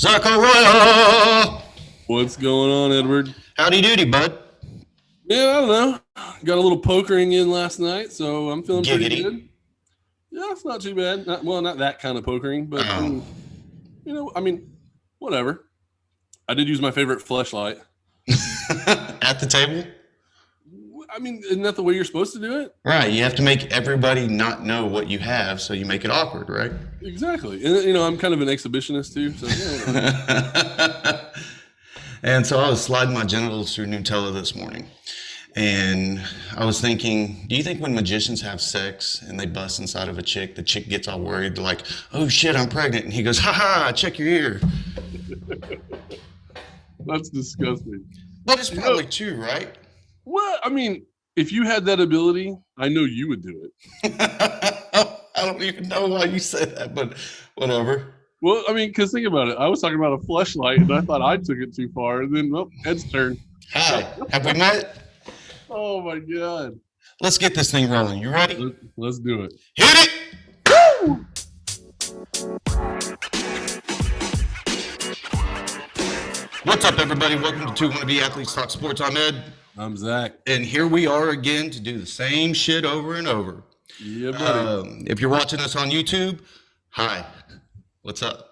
Zachariah! What's going on, Edward? Howdy doody, bud. Yeah, I don't know. Got a little pokering in last night, so I'm feeling pretty Giggity. good. Yeah, it's not too bad. Not that kind of pokering, but whatever. I did use my favorite fleshlight. At the table? I mean, isn't that the way you're supposed to do it? Right. You have to make everybody not know what you have, so you make it awkward, right? Exactly. And, I'm kind of an exhibitionist, too. So, yeah. And so I was sliding my genitals through Nutella this morning. And I was thinking, do you think when magicians have sex and they bust inside of a chick, the chick gets all worried? They're like, oh, shit, I'm pregnant. And he goes, ha, check your ear. That's disgusting. But it's probably true, right? Well, I mean, if you had that ability, I know you would do it. I don't even know why you said that, but whatever. Well, I mean, because think about it. I was talking about a fleshlight, and I thought I took it too far. And then, Ed's turn. Hi, have we met? Oh, my God. Let's get this thing rolling. You ready? Let's do it. Hit it! Woo! What's up, everybody? Welcome to Two Wannabe Athletes Talk Sports. I'm Ed. I'm Zach. And here we are again to do the same shit over and over. Yeah, buddy. If you're watching us on YouTube, hi. What's up?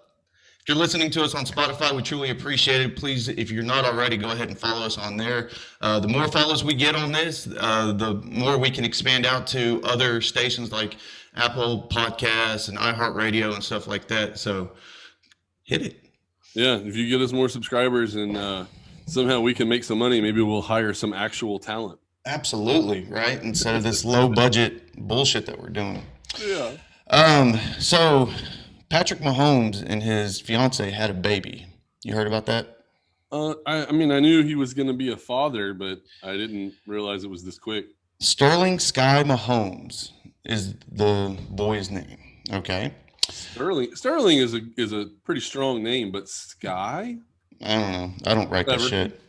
If you're listening to us on Spotify, we truly appreciate it. Please, if you're not already, go ahead and follow us on there. The more follows we get on this, the more we can expand out to other stations like Apple Podcasts and iHeartRadio and stuff like that. So hit it. Yeah, if you get us more subscribers and somehow we can make some money, maybe we'll hire some actual talent. Absolutely, right? Instead of this low budget bullshit that we're doing. Yeah. So Patrick Mahomes and his fiance had a baby. You heard about that? I knew he was going to be a father, but I didn't realize it was this quick. Sterling Sky Mahomes is the boy's name. Okay. Sterling is a pretty strong name, but Sky? I don't know. I don't write that shit.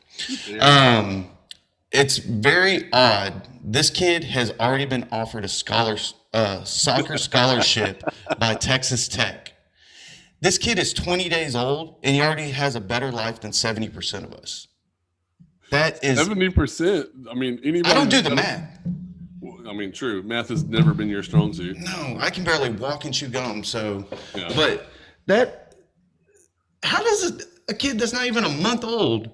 It's very odd. This kid has already been offered a soccer scholarship by Texas Tech. This kid is 20 days old, and he already has a better life than 70% of us. That is 70%. I mean, anybody. I don't do the math. I mean, true. Math has never been your strong suit. No, I can barely walk and chew gum. So, yeah. But how does a kid that's not even a month old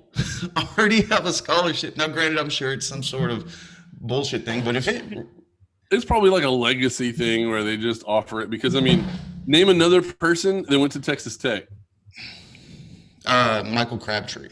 already have a scholarship? Now, granted, I'm sure it's some sort of bullshit thing, but it's probably like a legacy thing where they just offer it because, I mean, name another person that went to Texas Tech. Michael Crabtree.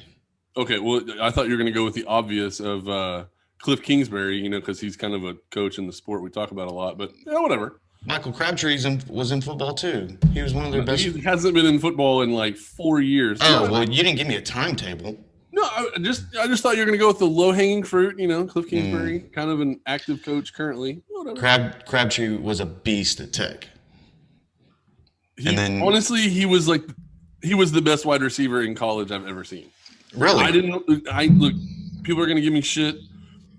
Okay, well, I thought you were going to go with the obvious of Cliff Kingsbury, because he's kind of a coach in the sport we talk about a lot, but yeah, whatever. Michael Crabtree was in football too. He was one of their best. He hasn't been in football in like 4 years. Oh, well, you didn't give me a timetable. No, I just thought you were going to go with the low-hanging fruit, Cliff Kingsbury, kind of an active coach currently. Whatever. Crabtree was a beast at Tech. Honestly, he was the best wide receiver in college I've ever seen. Really? Look, people are going to give me shit.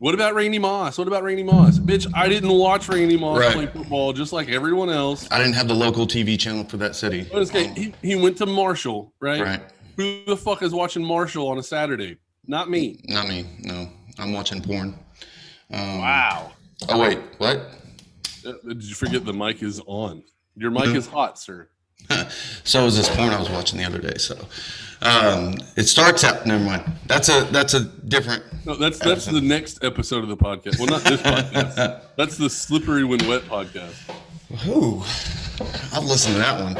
What about Randy Moss? Bitch, I didn't watch Randy Moss play football just like everyone else. I didn't have the local TV channel for that city. He went to Marshall, right? Right. Who the fuck is watching Marshall on a Saturday? Not me. Not me, no. I'm watching porn. Wow. Oh, wait, what? Did you forget the mic is on? Your mic is hot, sir. So is this porn I was watching the other day. So it starts out. Never mind. That's a different. No, that's the next episode of the podcast. Well, not this podcast. That's the Slippery When Wet podcast. Ooh, I've listened to that one.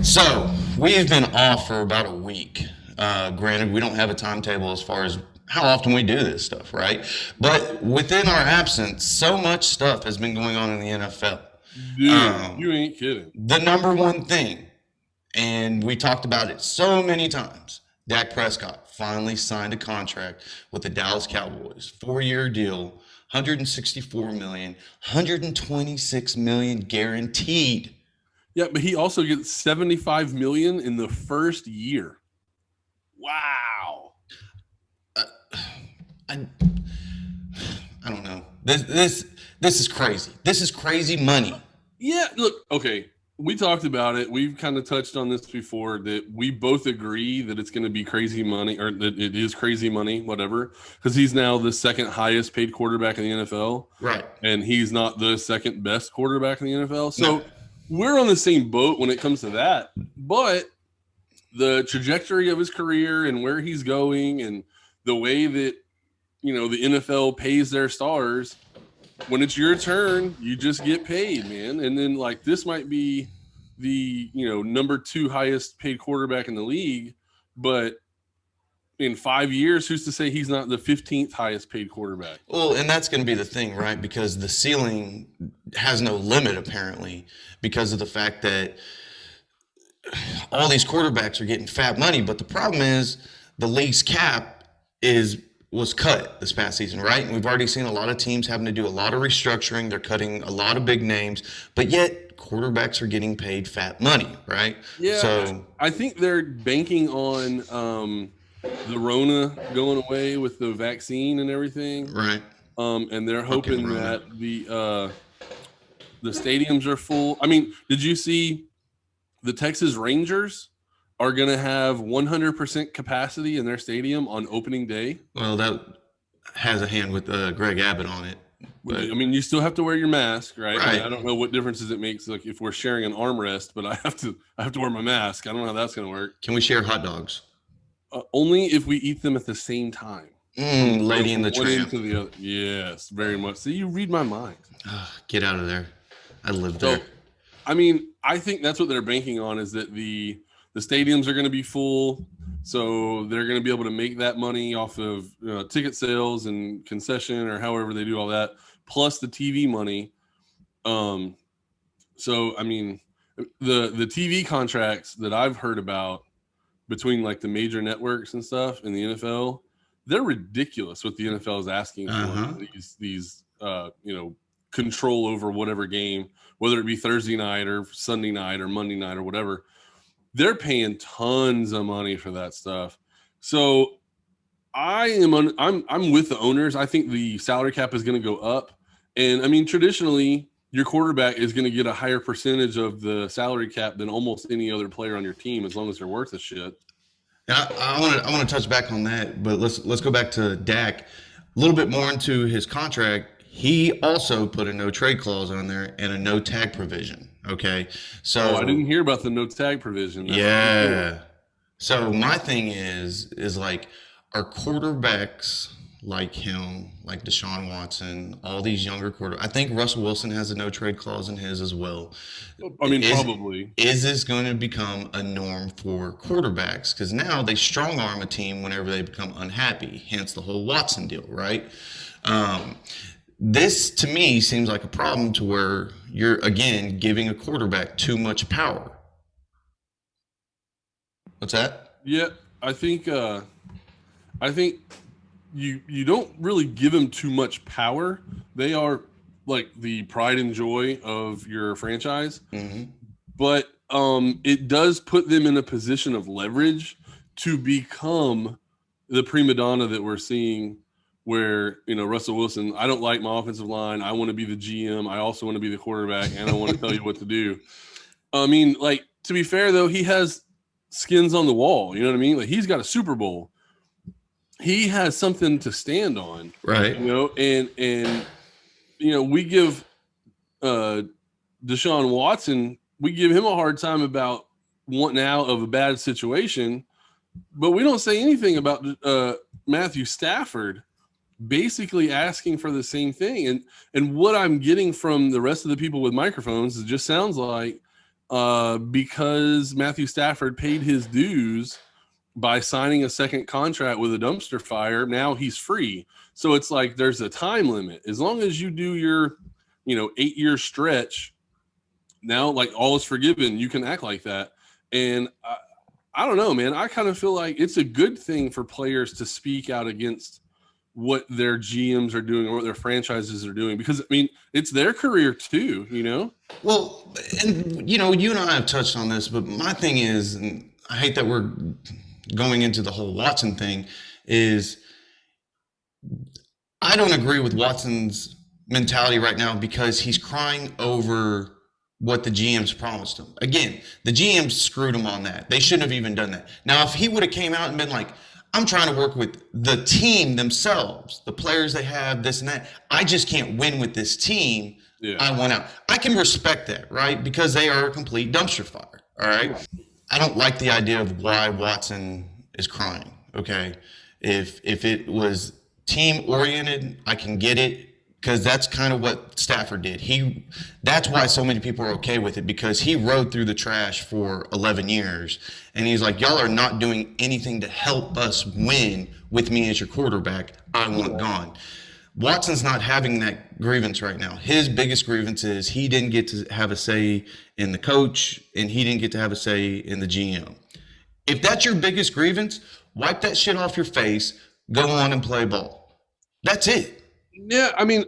So we have been off for about a week. Granted, we don't have a timetable as far as how often we do this stuff, right? But within our absence, so much stuff has been going on in the NFL. Dude, you ain't kidding. The number one thing, and we talked about it so many times, Dak Prescott finally signed a contract with the Dallas Cowboys. 4-year deal, $164 million, $126 million guaranteed. Yeah, but he also gets $75 million in the first year. Wow. I don't know. This is crazy. This is crazy money. Yeah, look, okay. we talked about it. We've kind of touched on this before, that we both agree that it's going to be crazy money, or that it is crazy money, whatever, because he's now the second highest paid quarterback in the NFL. Right. And he's not the second best quarterback in the NFL. So we're on the same boat when it comes to that. But the trajectory of his career and where he's going and the way that, the NFL pays their stars, when it's your turn, you just get paid, man. And then, like, this might be the, number 2 highest paid quarterback in the league, but in 5 years, who's to say he's not the 15th highest paid quarterback? Well, and that's going to be the thing, right? Because the ceiling has no limit, apparently, because of the fact that all these quarterbacks are getting fat money. But the problem is the league's cap was cut this past season, right? And we've already seen a lot of teams having to do a lot of restructuring. They're cutting a lot of big names, but yet quarterbacks are getting paid fat money, right? Yeah. So I think they're banking on the Rona going away with the vaccine and everything, right? And they're hoping that the stadiums are full. I mean, did you see the Texas Rangers are going to have 100% capacity in their stadium on opening day? Well, that has a hand with Greg Abbott on it. But, I mean, you still have to wear your mask, right? I mean, I don't know what differences it makes, like if we're sharing an armrest, but I have to wear my mask. I don't know how that's going to work. Can we share hot dogs? Only if we eat them at the same time. Lady in the Tramp. Into the other. Yes, very much. See, you read my mind. Get out of there. I live there. I mean, I think that's what they're banking on, is that the stadiums are going to be full, so they're going to be able to make that money off of ticket sales and concession, or however they do all that, plus the TV money. So I mean, the TV contracts that I've heard about between like the major networks and stuff in the NFL, they're ridiculous what the NFL is asking for these control over whatever game, whether it be Thursday night or Sunday night or Monday night or whatever. They're paying tons of money for that stuff. So I'm with the owners. I think the salary cap is going to go up. And I mean, traditionally, your quarterback is going to get a higher percentage of the salary cap than almost any other player on your team, as long as they're worth a shit. I want to touch back on that, but let's go back to Dak. A little bit more into his contract. He also put a no trade clause on there and a no tag provision. Okay, so I didn't hear about the no tag provision. Yeah. So my thing is like, are quarterbacks like him, like Deshaun Watson, all these younger quarterbacks? I think Russell Wilson has a no trade clause in his as well. I mean, probably. Is this going to become a norm for quarterbacks? Because now they strong arm a team whenever they become unhappy. Hence the whole Watson deal, right? This, to me, seems like a problem to where you're, again, giving a quarterback too much power. What's that? Yeah, I think you don't really give them too much power. They are like the pride and joy of your franchise. Mm-hmm. But it does put them in a position of leverage to become the prima donna that we're seeing, where, Russell Wilson, I don't like my offensive line. I want to be the GM. I also want to be the quarterback, and I want to tell you what to do. I mean, like, to be fair, though, he has skins on the wall. You know what I mean? Like, he's got a Super Bowl. He has something to stand on. Right. And we give Deshaun Watson, we give him a hard time about wanting out of a bad situation, but we don't say anything about Matthew Stafford basically asking for the same thing. And what I'm getting from the rest of the people with microphones, it just sounds like because Matthew Stafford paid his dues by signing a second contract with a dumpster fire, now he's free. So it's like there's a time limit. As long as you do your 8-year stretch, now like all is forgiven, you can act like that. And I don't know, man. I kind of feel like it's a good thing for players to speak out against what their GMs are doing or what their franchises are doing, because I mean, it's their career too, Well, and you and I have touched on this, but my thing is, and I hate that we're going into the whole Watson thing, is I don't agree with Watson's mentality right now, because he's crying over what the GMs promised him. Again, the GMs screwed him on that. They shouldn't have even done that. Now, if he would have came out and been like, I'm trying to work with the team themselves, the players they have, this and that. I just can't win with this team. Yeah. I want out. I can respect that, right? Because they are a complete dumpster fire, all right? I don't like the idea of why Watson is crying, okay? If it was team-oriented, I can get it, because that's kind of what Stafford did. That's why so many people are okay with it, because he rode through the trash for 11 years, and he's like, y'all are not doing anything to help us win with me as your quarterback. I want gone. Watson's not having that grievance right now. His biggest grievance is he didn't get to have a say in the coach, and he didn't get to have a say in the GM. If that's your biggest grievance, wipe that shit off your face, go on and play ball. That's it. Yeah, I mean,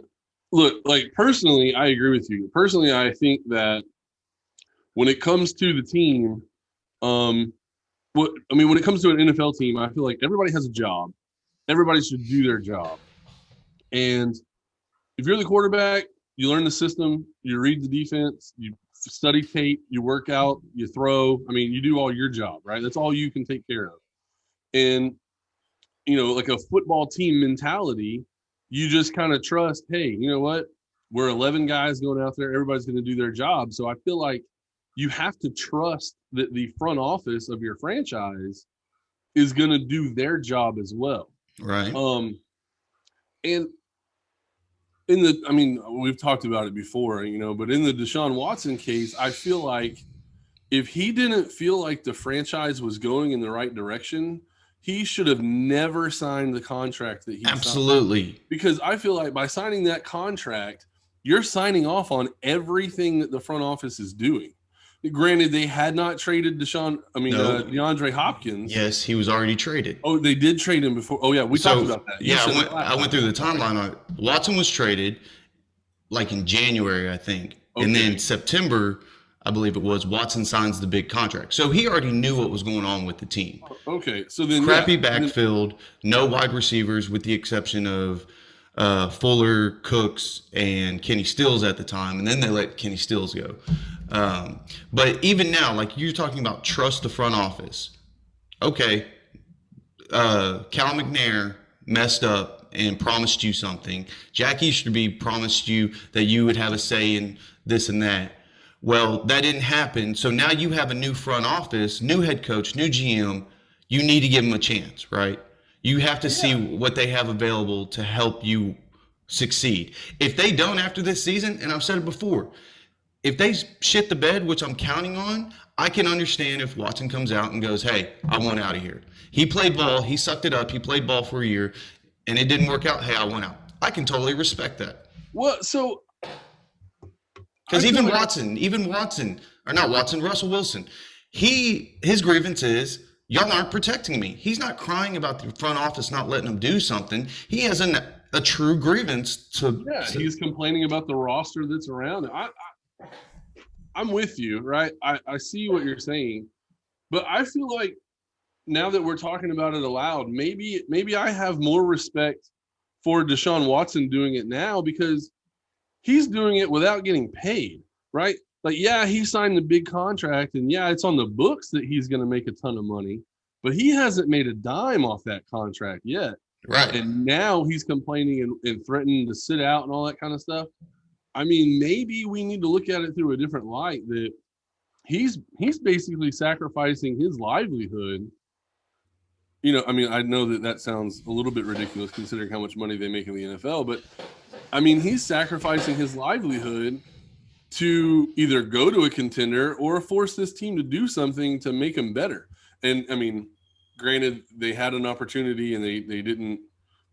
look, like, personally, I agree with you. Personally, I think that when it comes to the team, when it comes to an NFL team, I feel like everybody has a job. Everybody should do their job. And if you're the quarterback, you learn the system, you read the defense, you study tape, you work out, you throw. I mean, you do all your job, right? That's all you can take care of. And, like a football team mentality, you just kind of trust, hey, you know what? We're 11 guys going out there. Everybody's going to do their job. So I feel like you have to trust that the front office of your franchise is going to do their job as well. Right. And we've talked about it before, but in the Deshaun Watson case, I feel like if he didn't feel like the franchise was going in the right direction, he should have never signed the contract that he Absolutely. Signed. Because I feel like by signing that contract, you're signing off on everything that the front office is doing. Granted, they had not traded DeAndre Hopkins. Yes, he was already traded. Oh, they did trade him before. Oh, yeah, we talked about that. Yeah, I went through the timeline on it. Watson was traded like in January, I think. Okay. And then September, I believe it was, Watson signs the big contract. So he already knew what was going on with the team. Okay, so then crappy backfield, no wide receivers with the exception of Fuller, Cooks, and Kenny Stills at the time, and then they let Kenny Stills go. But even now, like you're talking about, trust the front office. Okay, Cal McNair messed up and promised you something. Jack Easterby promised you that you would have a say in this and that. Well, that didn't happen. So now you have a new front office, new head coach, new GM. You need to give them a chance, right? You have to see what they have available to help you succeed. If they don't after this season, and I've said it before, if they shit the bed, which I'm counting on, I can understand if Watson comes out and goes, hey, I want out of here. He played ball. He sucked it up. He played ball for a year, and it didn't work out. Hey, I want out. I can totally respect that. Well, so... Because Russell Wilson, his grievance is, y'all aren't protecting me. He's not crying about the front office not letting him do something. He has a true grievance he's complaining about the roster that's around him. I'm with you, right? I see what you're saying, but I feel like now that we're talking about it aloud, maybe I have more respect for Deshaun Watson doing it now, because he's doing it without getting paid, right? Like, yeah, he signed the big contract, and yeah, it's on the books that he's going to make a ton of money, but he hasn't made a dime off that contract yet. Right. And now he's complaining and threatening to sit out and all that kind of stuff. I mean, maybe we need to look at it through a different light, that he's basically sacrificing his livelihood. I know that sounds a little bit ridiculous considering how much money they make in the NFL, but I mean, he's sacrificing his livelihood to either go to a contender or force this team to do something to make him better. And I mean, granted, they had an opportunity and they didn't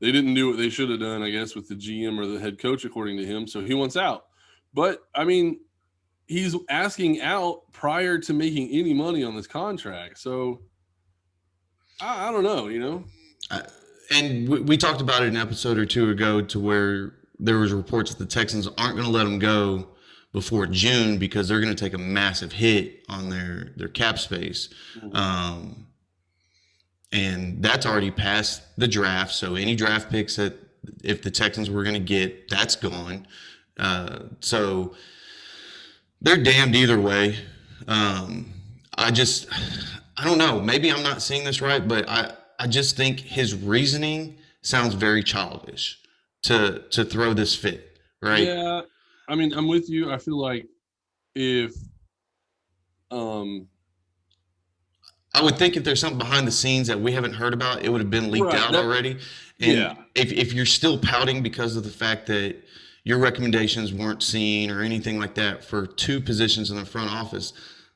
do what they should have done, I guess, with the GM or the head coach, according to him. So he wants out. But I mean, he's asking out prior to making any money on this contract. So I don't know, And we talked about it an episode or two ago, to where there was reports that the Texans aren't going to let him go before June because they're going to take a massive hit on their cap space. Mm-hmm. And that's already past the draft. So any draft picks that if the Texans were going to get, that's gone. So They're damned either way. Um, I just, I don't know. Maybe I'm not seeing this right, but I just think his reasoning sounds very childish to throw this fit, right? Yeah, I mean, I'm with you. I feel like if um I would think if there's something behind the scenes that we haven't heard about, it would have been leaked right out that already. yeah. And if you're still pouting because of the fact that your recommendations weren't seen or anything like that for two positions in the front office,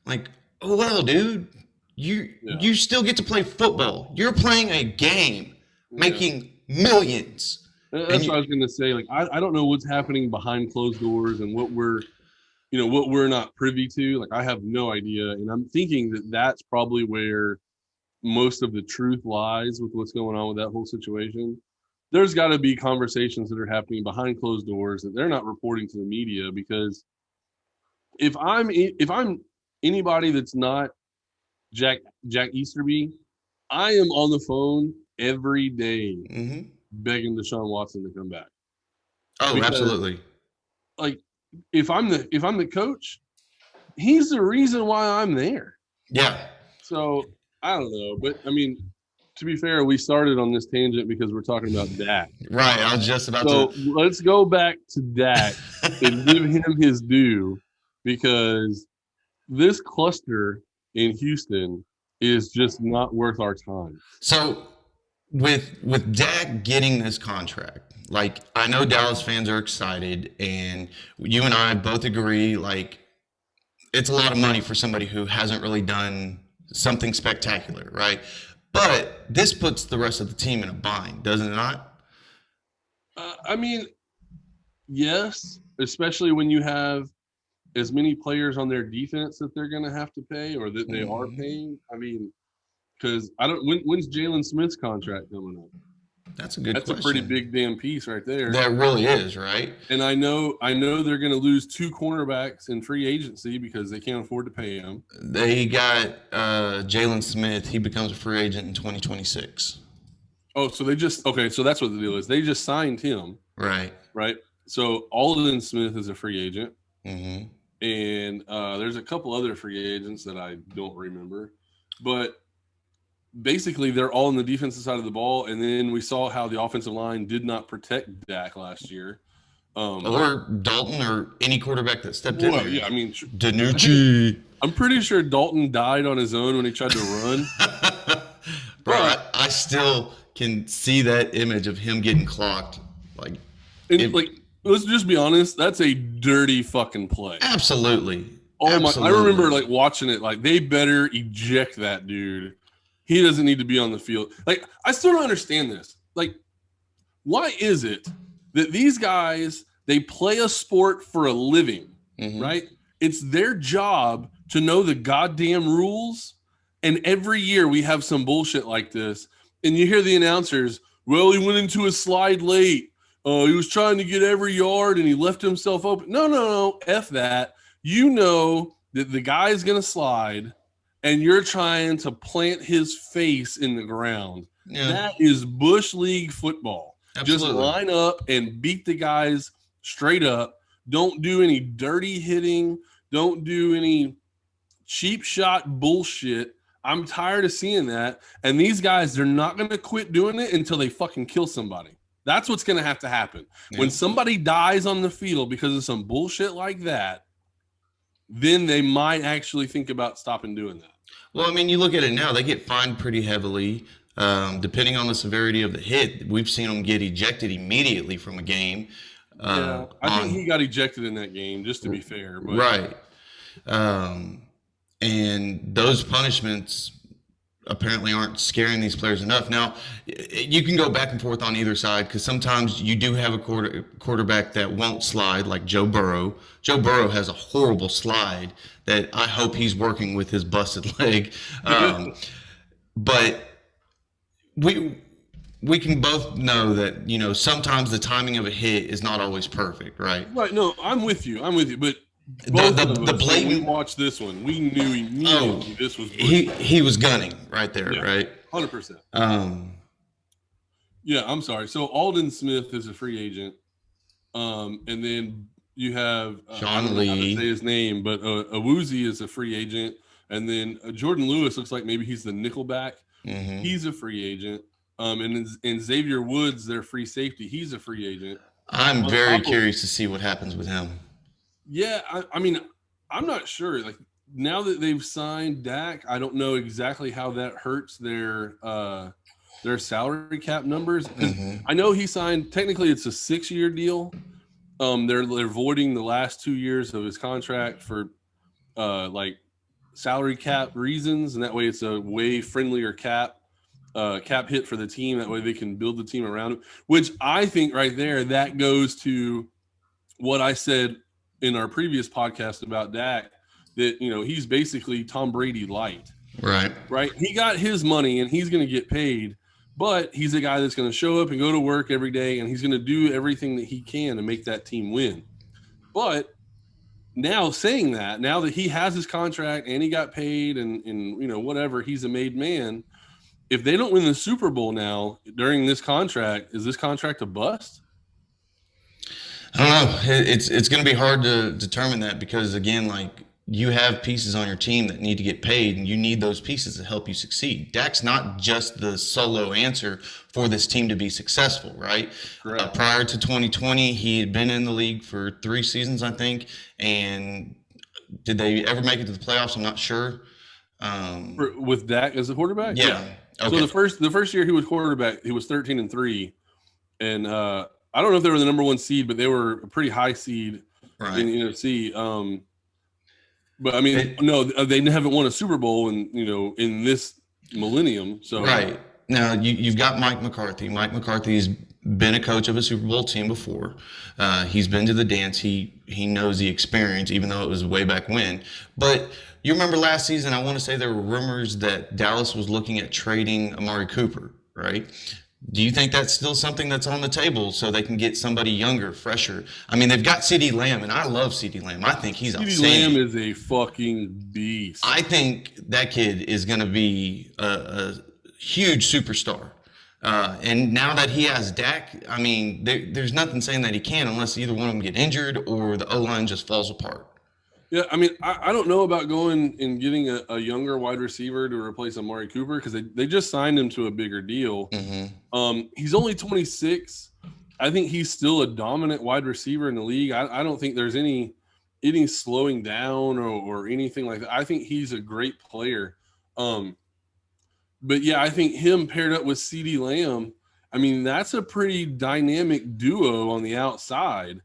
like, oh well, dude, Yeah. you still get to play football. You're playing a game, Yeah. making millions, and That's what I was gonna say. Like I don't know what's happening behind closed doors and what we're not privy to. Like I have no idea. And I'm thinking that that's probably where most of the truth lies with what's going on with that whole situation. There's got to be conversations that are happening behind closed doors that they're not reporting to the media because if I'm anybody that's not Jack Easterby, I am on the phone every day hmm begging Deshaun Watson to come back oh, because absolutely, like if I'm the coach, he's the reason why I'm there. yeah, So I don't know, but I mean, to be fair, we started on this tangent because we're talking about Dak. right. I was just about to. So let's go back to Dak and give him his due because this cluster in Houston is just not worth our time. So with Dak getting this contract, like I know Dallas fans are excited, and you and I both agree, like it's a lot of money for somebody who hasn't really done something spectacular, right? But this puts the rest of the team in a bind, doesn't it not? I mean, yes, especially when you have as many players on their defense that they're going to have to pay or that they are Mhm. paying. I mean, because I don't. When's Jalen Smith's contract coming up? That's a good That's a pretty question. big damn piece right there. That really is, right? And I know they're going to lose two cornerbacks in free agency because they can't afford to pay them. They got Jalen Smith. He becomes a free agent in 2026. Oh, so they just okay. So that's what the deal is. They just signed him, Right. right? So Alden Smith is a free agent, hmm and there's a couple other free agents that I don't remember, but basically they're all on the defensive side of the ball. And then we saw how the offensive line did not protect Dak last year. Or Dalton or any quarterback that stepped in Well, there. yeah, I mean, Danucci. I'm pretty sure Dalton died on his own when he tried to run. Bro, But I still can see that image of him getting clocked. Like, and it, like, let's just be honest, that's a dirty fucking play. absolutely. Oh my! I Absolutely. remember like watching it. Like they better eject that dude. He doesn't need to be on the field. Like I still don't understand this. Like, why is it that these guys they play a sport for a living, hmm right? It's their job to know the goddamn rules. And every year we have some bullshit like this, and you hear the announcers. Well, he went into a slide late. He was trying to get every yard, and he left himself open. No, no, no. F that. You know that the guy's going to slide and you're trying to plant his face in the ground. Yeah, That is Bush League football. Just absolutely. line up and beat the guys straight up. Don't do any dirty hitting. Don't do any cheap shot bullshit. I'm tired of seeing that. And these guys, they're not going to quit doing it until they fucking kill somebody. That's what's going to have to happen. When Yeah. somebody dies on the field because of some bullshit like that, then they might actually think about stopping doing that. Well, I mean, you look at it now, they get fined pretty heavily. Depending on the severity of the hit, we've seen them get ejected immediately from a game. Yeah, I think he got ejected in that game, just to be fair. But Right. Um, and those punishments apparently aren't scaring these players enough. Now, you can go back and forth on either side because sometimes you do have a quarterback that won't slide, like Joe Burrow. Joe Burrow has a horrible slide that I hope he's working with his busted leg. But we we can both know that sometimes the timing of a hit is not always perfect, right? right, no, I'm with you. I'm with you. But The both the, of the us, when we blatant watched this one, we knew immediately this was Bush. he was gunning right there, Yeah, right? 100%. Um, Yeah, I'm sorry. So Alden Smith is a free agent, and then You have I Sean don't know how to Lee. say his name, but Awuzie is a free agent, and then Jordan Lewis looks like maybe he's the nickelback. Mm-hmm. He's a free agent. And Xavier Woods, their free safety, he's a free agent. I'm On very top of, curious to see what happens with him. yeah, I mean, I'm not sure. Like now that they've signed Dak, I don't know exactly how that hurts their salary cap numbers. Because I know he signed. Technically, it's a 6-year deal. They're voiding the last 2 years of his contract for like salary cap reasons, and that way it's a way friendlier cap hit for the team. That way they can build the team around him. Which I think right there that goes to what I said in our previous podcast about Dak, that he's basically Tom Brady light. Right. He got his money and he's going to get paid. But he's a guy that's going to show up and go to work every day, and he's going to do everything that he can to make that team win. But now saying that, now that he has his contract and he got paid and whatever, he's a made man. If they don't win the Super Bowl now during this contract, is this contract a bust? I don't know. It's going to be hard to determine that because, again, like, you have pieces on your team that need to get paid, and you need those pieces to help you succeed. Dak's not just the solo answer for this team to be successful, right? Prior to 2020, he had been in the league for 3 seasons, I think. And did they ever make it to the playoffs? I'm not sure. With Dak as a quarterback? Yeah. Okay. So the first year he was quarterback, he was 13-3, and I don't know if they were the number 1 seed, but they were a pretty high seed in the NFC. But I mean, they haven't won a Super Bowl in this millennium. So right now, you've got Mike McCarthy. Mike McCarthy's been a coach of a Super Bowl team before. He's been to the dance. He knows the experience, even though it was way back when. But you remember last season, I want to say there were rumors that Dallas was looking at trading Amari Cooper, right? Do you think that's still something that's on the table so they can get somebody younger, fresher? I mean, they've got CeeDee Lamb, and I love CeeDee Lamb. I think he's outstanding. CeeDee Lamb is a fucking beast. I think that kid is going to be a huge superstar. And now that he has Dak, I mean, there's nothing saying that he can unless either one of them get injured or the O-line just falls apart. Yeah, I mean, I don't know about going and getting a younger wide receiver to replace Amari Cooper because they just signed him to a bigger deal. He's only 26. I think he's still a dominant wide receiver in the league. I don't think there's any slowing down or anything like that. I think he's a great player. But yeah, I think him paired up with CeeDee Lamb, I mean, that's a pretty dynamic duo on the outside.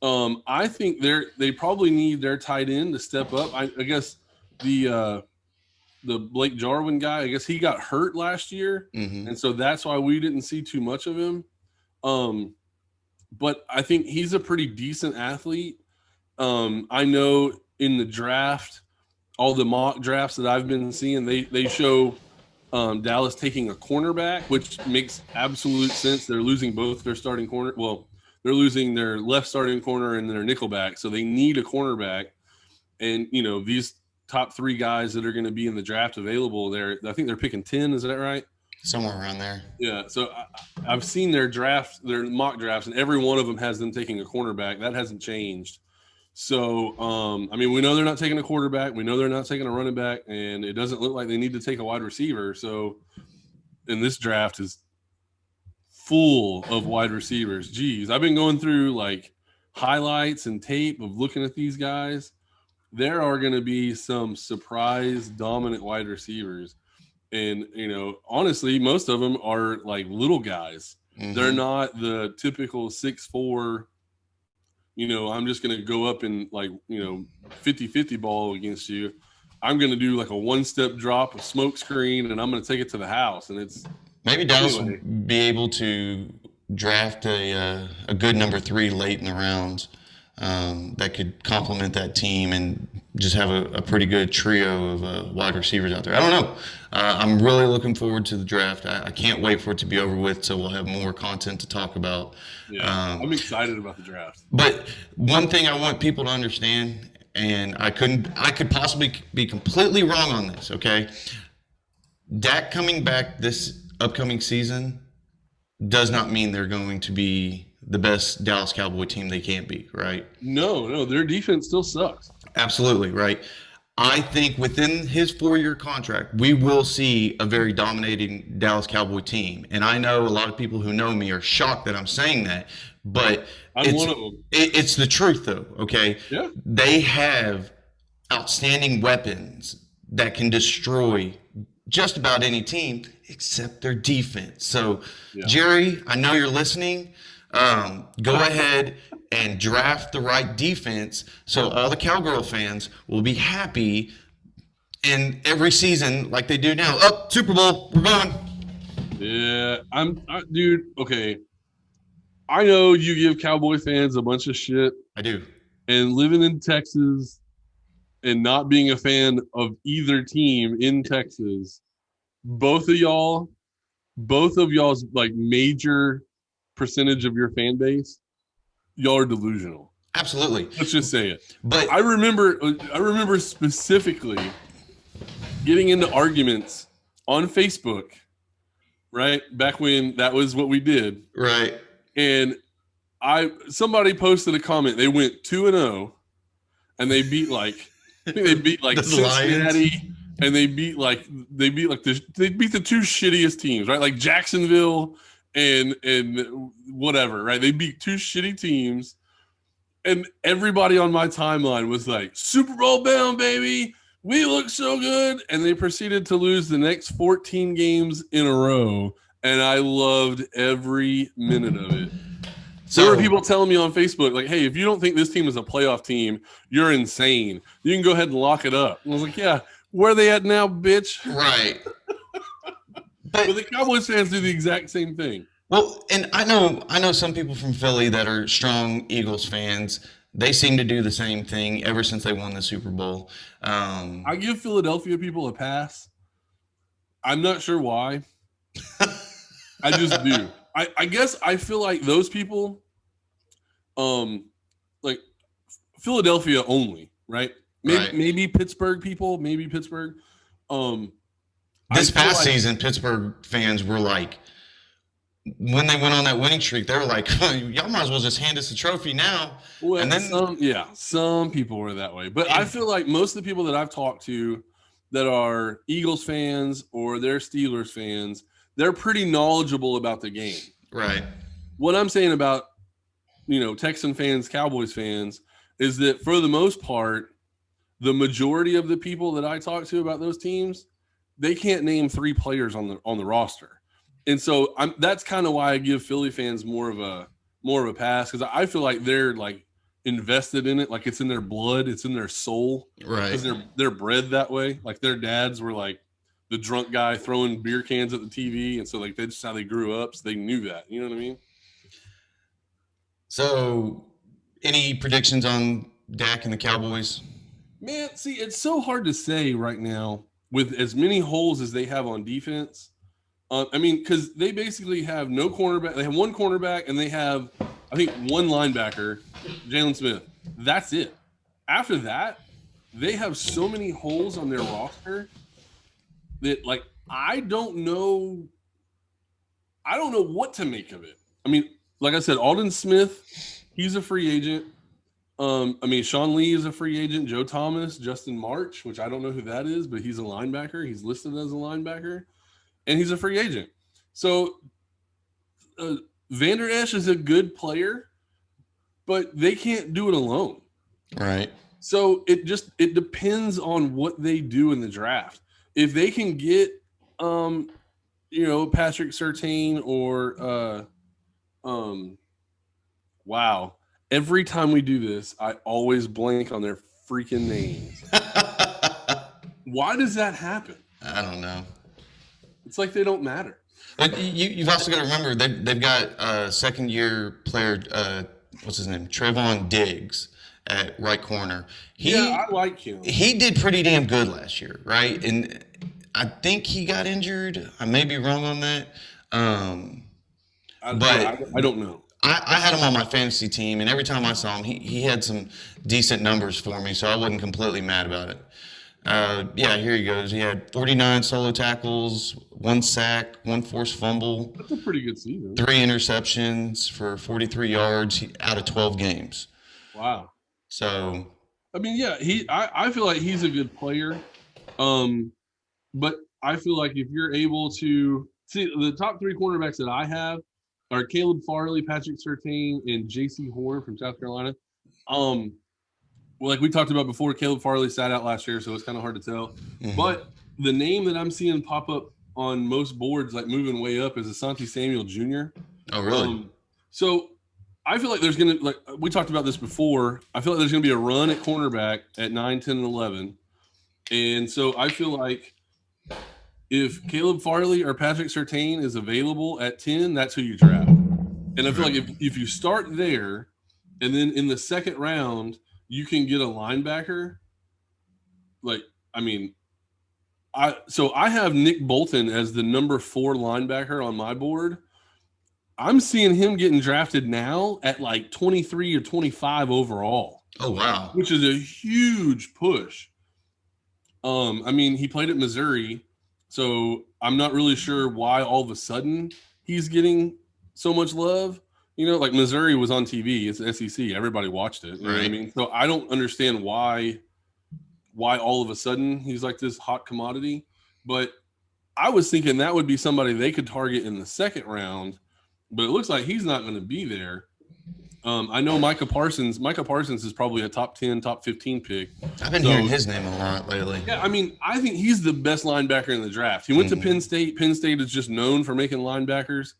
I think they probably need their tight end to step up. I guess the Blake Jarwin guy, I guess he got hurt last year, and so that's why we didn't see too much of him. But I think he's a pretty decent athlete. I know in the draft, all the mock drafts that I've been seeing, they show Dallas taking a cornerback, which makes absolute sense. They're losing both their starting corner. Well, they're losing their left starting corner and their nickelback, so they need a cornerback. And these top 3 guys that are going to be in the draft available, I think they're picking 10. Is that right? Somewhere around there. Yeah. So I've seen their mock drafts, and every one of them has them taking a cornerback. That hasn't changed. So, I mean, we know they're not taking a quarterback. We know they're not taking a running back, and it doesn't look like they need to take a wide receiver. So, and this draft is full of wide receivers. Geez, I've been going through like highlights and tape of looking at these guys. There are going to be some surprise dominant wide receivers. And, honestly, most of them are like little guys. They're not the typical 6'4", I'm just going to go up and like, 50-50 ball against you. I'm going to do like a one-step drop, a smoke screen, and I'm going to take it to the house. And it's maybe Dallas will be able to draft a good number 3 late in the rounds that could complement that team and just have a pretty good trio of wide receivers out there. I don't know. I'm really looking forward to the draft. I can't wait for it to be over with so we'll have more content to talk about. Yeah, I'm excited about the draft. But one thing I want people to understand, and I could possibly be completely wrong on this, okay? Dak coming back this upcoming season does not mean they're going to be the best Dallas Cowboy team they can be, right? No, their defense still sucks. Absolutely, right? I think within his 4-year contract, we will see a very dominating Dallas Cowboy team. And I know a lot of people who know me are shocked that I'm saying that, but I'm one of them. it's the truth, though, okay? Yeah. They have outstanding weapons that can destroy just about any team except their defense. So, Yeah. Jerry, I know you're listening. Go ahead and draft the right defense so all the Cowgirl fans will be happy in every season like they do now. Oh, Super Bowl, we're going. Yeah, dude. Okay, I know you give Cowboy fans a bunch of shit, I do. and living in Texas and not being a fan of either team in Texas, both of y'all's like major percentage of your fan base, y'all are delusional. Absolutely. Let's just say it. But I remember specifically getting into arguments on Facebook, right? Back when that was what we did. right. And somebody posted a comment. They went 2-0 and they beat like I think they beat like The Cincinnati Lions. and they beat the two shittiest teams, right? Like Jacksonville and whatever, right? They beat two shitty teams. And everybody on my timeline was like, Super Bowl bound, baby. We look so good. And they proceeded to lose the next 14 games in a row. And I loved every minute of it. So there were people telling me on Facebook, like, hey, if you don't think this team is a playoff team, you're insane. You can go ahead and lock it up. And I was like, yeah, where are they at now, bitch? Right. But the Cowboys fans do the exact same thing. Well, and I know some people from Philly that are strong Eagles fans. They seem to do the same thing ever since they won the Super Bowl. I give Philadelphia people a pass. I'm not sure why. I just do. I guess I feel like those people, like Philadelphia only, right? Maybe Pittsburgh people, maybe Pittsburgh. This past season, Pittsburgh fans were like, when they went on that winning streak, they were like, y'all might as well just hand us the trophy now. Well, and then some people were that way. But I feel like most of the people that I've talked to that are Eagles fans or they're Steelers fans, they're pretty knowledgeable about the game. Right. What I'm saying about, Texan fans, Cowboys fans, is that for the most part, the majority of the people that I talk to about those teams, they can't name 3 players on the roster. And so that's kind of why I give Philly fans more of a pass, because I feel like they're like invested in it, like it's in their blood, it's in their soul, right? Because they're bred that way. Like their dads were like the drunk guy throwing beer cans at the TV, and so like that's just how they grew up. So they knew that. You know what I mean? So, any predictions on Dak and the Cowboys? Man, see, it's so hard to say right now with as many holes as they have on defense. Because they basically have no cornerback. They have one cornerback, and they have, I think, one linebacker, Jalen Smith. That's it. After that, they have so many holes on their roster that, like, I don't know what to make of it. I mean, like I said, Alden Smith, he's a free agent. Sean Lee is a free agent. Joe Thomas, Justin March, which I don't know who that is, but he's a linebacker. He's listed as a linebacker. And he's a free agent. So Vander Esch is a good player, but they can't do it alone. Right. So it depends on what they do in the draft. If they can get, Patrick Surtain or, wow. Every time we do this, I always blank on their freaking names. Why does that happen? I don't know. It's like they don't matter. But you've also got to remember they've got a second-year player, what's his name, Trayvon Diggs at right corner. I like him. He did pretty damn good last year, right? And I think he got injured. I may be wrong on that. I don't know. I had him on my fantasy team, and every time I saw him, he had some decent numbers for me, so I wasn't completely mad about it. Yeah, here he goes. He had 49 solo tackles, 1 sack, 1 forced fumble, That's a pretty good season. 3 interceptions for 43 yards out of 12 games. Wow. So, I mean, yeah, I feel like he's a good player. But I feel like if you're able to see the top 3 cornerbacks that I have are Caleb Farley, Patrick Surtain, and J.C. Horn from South Carolina. Well, like we talked about before, Caleb Farley sat out last year, so it's kind of hard to tell. But the name that I'm seeing pop up on most boards, like moving way up, is Asante Samuel Jr. oh, really? So I feel like there's going to, like we talked about this before, I feel like there's going to be a run at cornerback at 9, 10, and 11. And so I feel like if Caleb Farley or Patrick Surtain is available at 10, that's who you draft. And I feel like if you start there and then in the second round, you can get a linebacker. Like, I mean, I have Nick Bolton as the number 4 linebacker on my board. I'm seeing him getting drafted now at like 23 or 25 overall. Oh, wow. Which is a huge push. I mean, he played at Missouri, so I'm not really sure why all of a sudden he's getting so much love. You know, like Missouri was on TV, it's the SEC, everybody watched it. You know what I mean? So I don't understand why all of a sudden he's like this hot commodity. But I was thinking that would be somebody they could target in the second round, but it looks like he's not going to be there. I know Micah Parsons is probably a top 10, top 15 pick. I've been hearing his name a lot lately. Yeah, I mean, I think he's the best linebacker in the draft. He went to Penn State. Penn State is just known for making linebackers.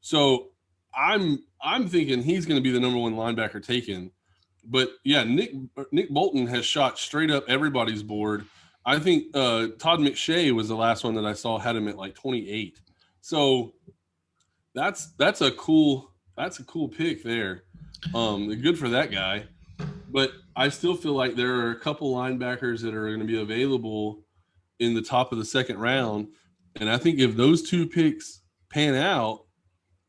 So I'm thinking he's going to be the number 1 linebacker taken. But yeah, Nick Bolton has shot straight up everybody's board. I think Todd McShay was the last one that I saw had him at like 28. So that's a cool pick there. Good for that guy. But I still feel like there are a couple linebackers that are going to be available in the top of the second round. And I think if those 2 picks pan out,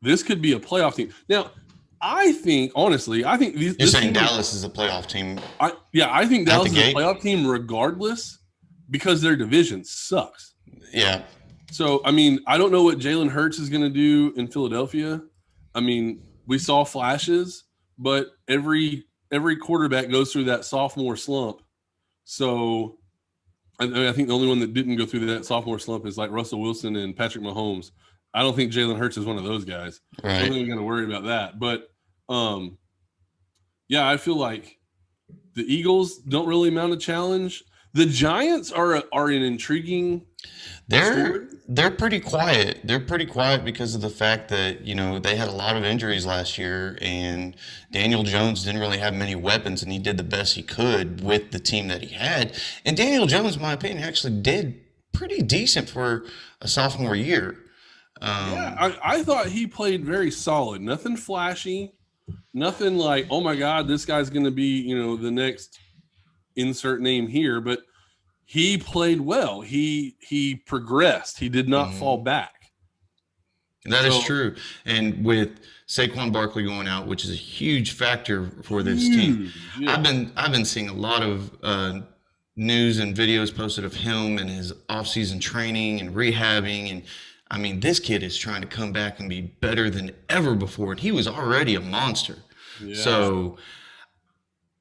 this could be a playoff team. Now, I think, honestly, You're saying Dallas is a playoff team? I think Dallas is a playoff team regardless because their division sucks. Yeah. So, I mean, I don't know what Jalen Hurts is going to do in Philadelphia. I mean, we saw flashes, but every quarterback goes through that sophomore slump. So I think the only one that didn't go through that sophomore slump is like Russell Wilson and Patrick Mahomes. I don't think Jalen Hurts is one of those guys. Right. I don't think we're going to worry about that. But, yeah, I feel like the Eagles don't really mount a challenge. The Giants are an intriguing They're pretty quiet. They're pretty quiet because of the fact that, you know, they had a lot of injuries last year and Daniel Jones didn't really have many weapons and he did the best he could with the team that he had. And Daniel Jones, in my opinion, actually did pretty decent for a sophomore year. I thought he played very solid. Nothing flashy. Nothing like, oh my God, this guy's going to be, you know, the next insert name here. But he played well. He progressed. He did not fall back. That is true. And with Saquon Barkley going out, which is a huge factor for this team, I've been seeing a lot of news and videos posted of him and his offseason training and rehabbing. And I mean, this kid is trying to come back and be better than ever before. And he was already a monster. Yeah. So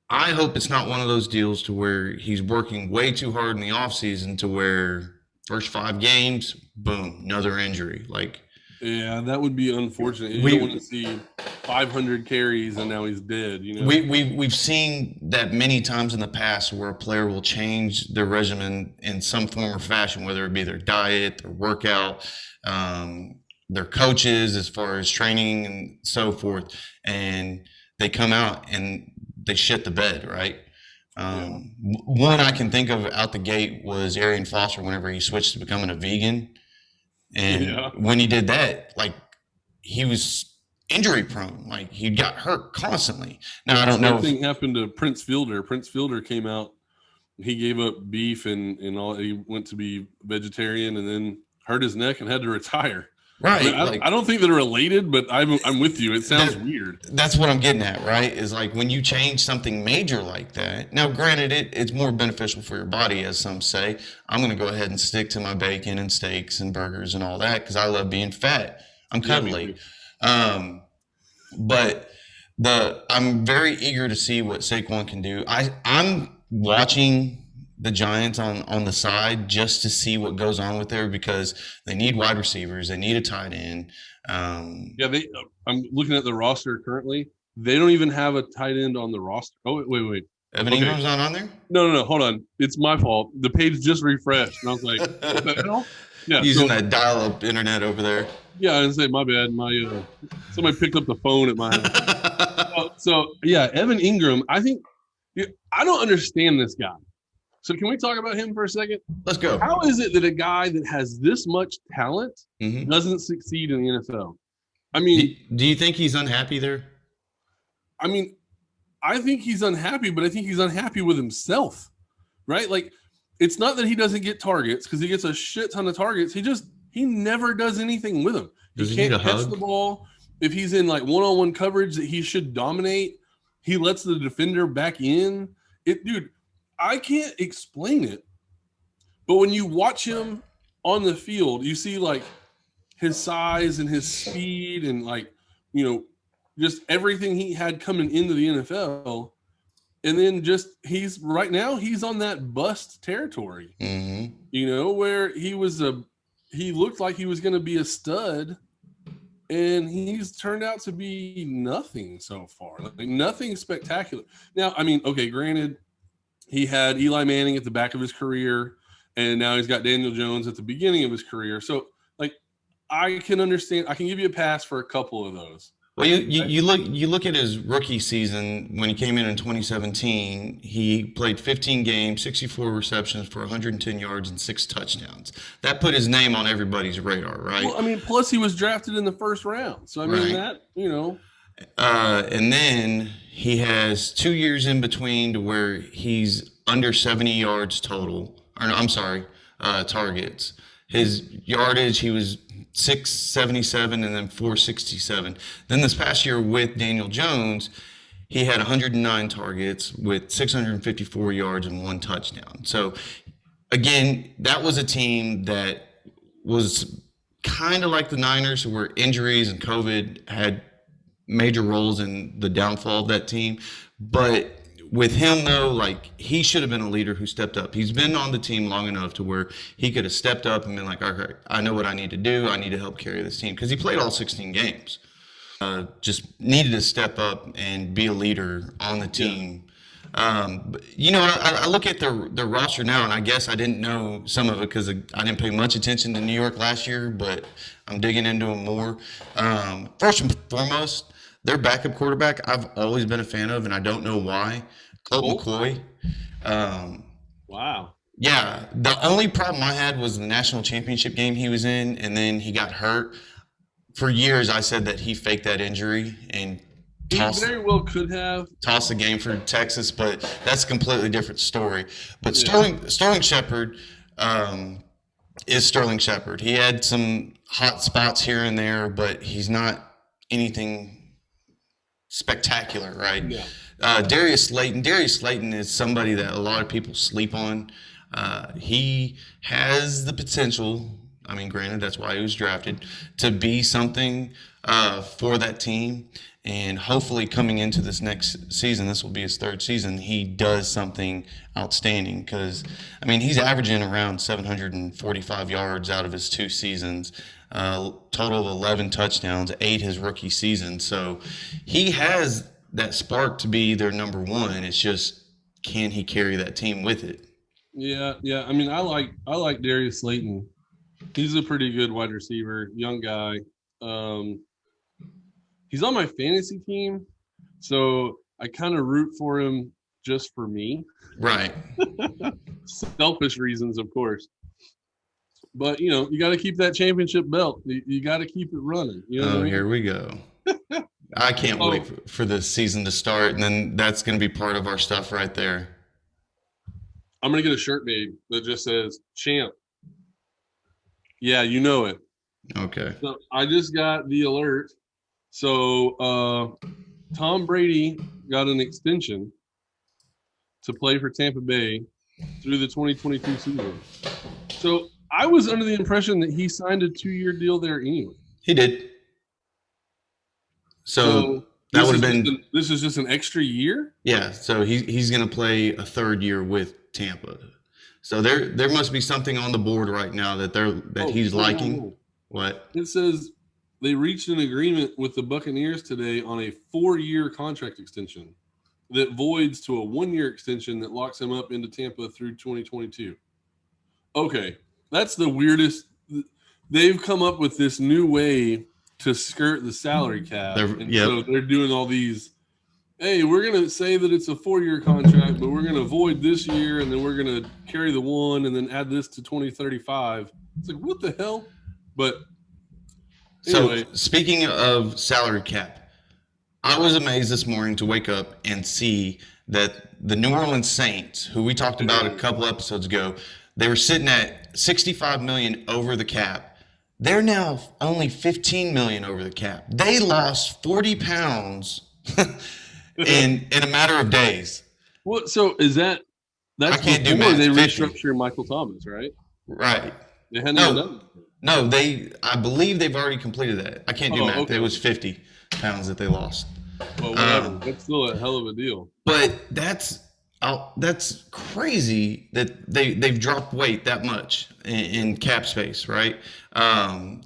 I hope it's not one of those deals to where he's working way too hard in the offseason to where first 5 games, boom, another injury. Like, yeah, that would be unfortunate. You don't want to see 500 carries and now he's dead. You know, we've seen that many times in the past where a player will change their regimen in some form or fashion, whether it be their diet, their workout, their coaches as far as training and so forth, and they come out and they shit the bed, right? One I can think of out the gate was Arian Foster whenever he switched to becoming a vegan. And when he did that, like, he was injury prone. Like, he got hurt constantly. Now, I don't know. Same thing happened to Prince Fielder. Prince Fielder came out, he gave up beef and all. He went to be vegetarian and then hurt his neck and had to retire. I mean, Right. I don't think they're related, but I'm with you. It sounds weird. That's what I'm getting at, right? Is like when you change something major like that. Now, granted, it's more beneficial for your body, as some say. I'm going to go ahead and stick to my bacon and steaks and burgers and all that because I love being fat. I'm Yeah, me cuddly. too. Um, but I'm very eager to see what Saquon can do. I'm watching the Giants on the side just to see what goes on with there because they need wide receivers, they need a tight end. Yeah, I'm looking at the roster currently. They don't even have a tight end on the roster. Oh, wait. Evan Okay. Ingram's not on there. No. Hold on. It's my fault. The page just refreshed, and I was like, "What the hell?" Yeah. Using that dial-up internet over there. Yeah, I didn't say my bad. Somebody picked up the phone at my house. So yeah, Evan Ingram. I don't understand this guy. So can we talk about him for a second? Let's go. How is it that a guy that has this much talent Mm-hmm. doesn't succeed in the NFL? I mean, Do you think he's unhappy there? I mean, I think he's unhappy, but I think he's unhappy with himself, right? Like, it's not that he doesn't get targets because he gets a shit ton of targets. He never does anything with them. Does He he need can't a catch hug? the ball. If he's in like one-on-one coverage that he should dominate, he lets the defender back in. Dude, I can't explain it. But when you watch him on the field, you see like his size and his speed and like, just everything he had coming into the NFL. And then he's on that bust territory, Mm-hmm. where he looked like he was going to be a stud and he's turned out to be nothing so far, like nothing spectacular. Now, I mean, okay, granted, he had Eli Manning at the back of his career and now he's got Daniel Jones at the beginning of his career. So like, I can give you a pass for a couple of those. Well, you look at his rookie season when he came in 2017. He played 15 games, 64 receptions for 110 yards and 6 touchdowns. That put his name on everybody's radar, right? Well, I mean, plus he was drafted in the first round, so I mean Right. that. And then he has 2 years in between to where he's under 70 yards total. Or no, I'm sorry, targets. His yardage, he was 677 and then 467. Then this past year with Daniel Jones, he had 109 targets with 654 yards and 1 touchdown. So again, that was a team that was kind of like the Niners, where injuries and COVID had major roles in the downfall of that team. But with him, though, like, he should have been a leader who stepped up. He's been on the team long enough to where he could have stepped up and been like, okay, I know what I need to do. I need to help carry this team, because he played all 16 games. Just needed to step up and be a leader on the team. But, I look at the roster now, and I guess I didn't know some of it because I didn't pay much attention to New York last year, but I'm digging into them more. First and foremost, their backup quarterback, I've always been a fan of, and I don't know why. Colt McCoy. Wow. Yeah, the only problem I had was the national championship game he was in, and then he got hurt. For years, I said that he faked that injury and He very well could have. tossed the game for Texas, but that's a completely different story. But Sterling Shepard is Sterling Shepard. He had some hot spots here and there, but he's not anything spectacular, right? Yeah. Darius Slayton is somebody that a lot of people sleep on. He has the potential. I mean, granted, that's why he was drafted, to be something for that team. And hopefully coming into this next season, this will be his 3rd season, he does something outstanding, because, I mean, he's averaging around 745 yards out of his 2 seasons, total of 11 touchdowns, 8 his rookie season. So he has that spark to be their number one. It's just, can he carry that team with it? Yeah. I mean, I like Darius Slayton. He's a pretty good wide receiver, young guy. He's on my fantasy team, so I kind of root for him just for me. Right. Selfish reasons, of course. But, you got to keep that championship belt. You got to keep it running. You know what I mean? Here we go. I can't wait for this season to start, and then that's going to be part of our stuff right there. I'm going to get a shirt made that just says champ. Yeah, you know it. Okay. So I just got the alert. So Tom Brady got an extension to play for Tampa Bay through the 2022 season. So I was under the impression that he signed a 2-year deal there anyway. He did. So So that would have been, this is just an extra year. yeah. So he's going to play a third year with Tampa. So there must be something on the board right now that he's liking. No. What? It says they reached an agreement with the Buccaneers today on a 4-year contract extension that voids to a 1-year extension that locks him up into Tampa through 2022. Okay, that's the weirdest. They've come up with this new way to skirt the salary cap. So they're doing all these, hey, we're going to say that it's a 4-year contract, but we're going to void this year, and then we're going to carry the one and then add this to 2035. It's like, what the hell? But anyway. So speaking of salary cap, I was amazed this morning to wake up and see that the New Orleans Saints, who we talked about a couple episodes ago, they were sitting at $65 million over the cap. They're now only $15 million over the cap. They lost 40 pounds in a matter of days. Well, so is that's I can't do before math. They 50. restructure Michael Thomas, right? Right. They hadn't even done it. No, I believe they've already completed that. I can't do math. Okay. It was 50 pounds that they lost. Well, whatever. That's still a hell of a deal. But that's crazy that they've dropped weight that much in cap space, right?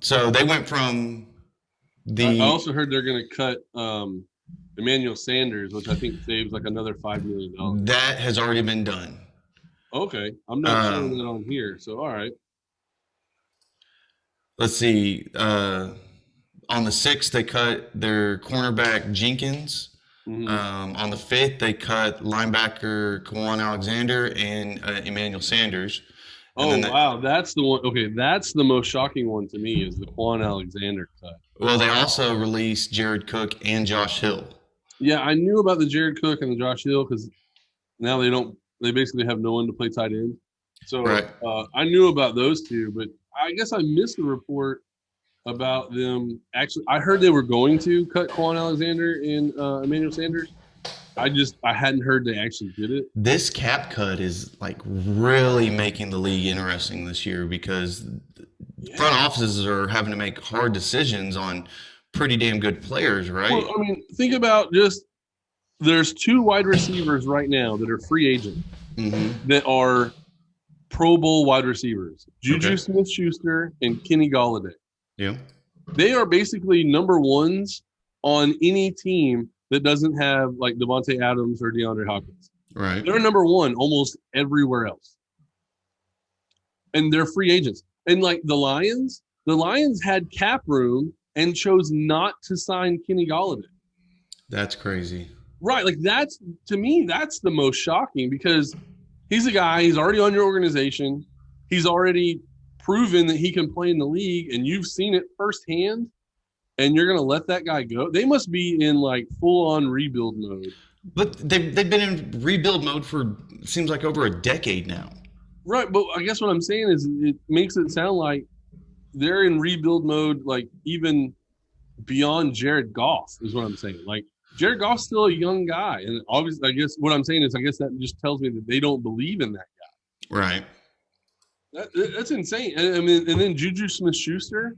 So they went from I also heard they're going to cut Emmanuel Sanders, which I think saves like another $5 million. That has already been done. Okay, I'm not showing that on here. So all right. Let's see. On the 6th, they cut their cornerback Jenkins. Mm-hmm. On the 5th, they cut linebacker Kwan Alexander and Emmanuel Sanders. And wow, that's the one. Okay, that's the most shocking one to me is the Kwan Alexander cut. Well, they also released Jared Cook and Josh Hill. Yeah, I knew about the Jared Cook and the Josh Hill because now they basically have no one to play tight end. So right. I knew about those two, but I guess I missed the report about them. Actually, I heard they were going to cut Kwan Alexander and Emmanuel Sanders. I hadn't heard they actually did it. This cap cut is like really making the league interesting this year because front offices are having to make hard decisions on pretty damn good players, right? Well, I mean, think about there's 2 wide receivers right now that are free agents that are Pro Bowl wide receivers, Juju Smith-Schuster and Kenny Golladay. Yeah. They are basically number ones on any team that doesn't have like Devontae Adams or DeAndre Hopkins. Right. They're number one almost everywhere else. And they're free agents. And like the Lions had cap room and chose not to sign Kenny Golladay. That's crazy. Right. Like to me, that's the most shocking because he's a guy, he's already on your organization. He's already proven that he can play in the league and you've seen it firsthand and you're going to let that guy go. They must be in like full on rebuild mode. But they've been in rebuild mode for seems like over a decade now. Right. But I guess what I'm saying is it makes it sound like they're in rebuild mode, like even beyond Jared Goff is what I'm saying. Like Jared Goff's still a young guy. And obviously, I guess what I'm saying is that just tells me that they don't believe in that guy. Right. That's insane. I mean, and then Juju Smith-Schuster,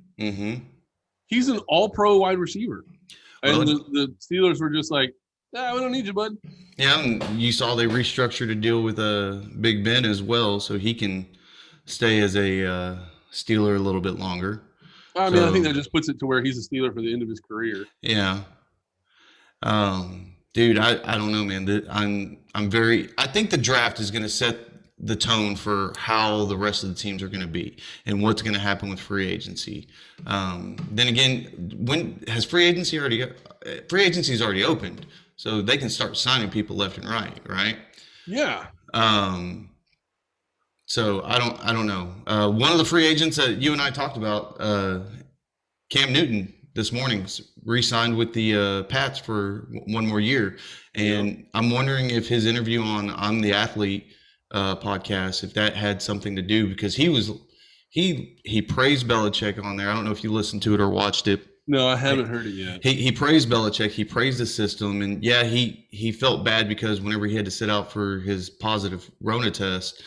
he's an all-pro wide receiver. And the Steelers were just like, we don't need you, bud. Yeah, and you saw they restructured a deal with Big Ben as well, so he can stay as a Steeler a little bit longer. I mean, I think that just puts it to where he's a Steeler for the end of his career. Yeah. Dude, I don't know, man. I think the draft is going to set the tone for how the rest of the teams are going to be and what's going to happen with free agency. Then again, when has free agency's already opened, so they can start signing people left and right? Yeah. So I don't know. One of the free agents that you and I talked about, Cam Newton, this morning re-signed with the Pats for one more year, and I'm wondering if his interview on I'm the Athlete podcast, if that had something to do, because he was he praised Belichick on there. I don't know if you listened to it or watched it. No, I haven't heard it yet. He praised Belichick. He praised the system, and yeah, he felt bad because whenever he had to sit out for his positive Rona test,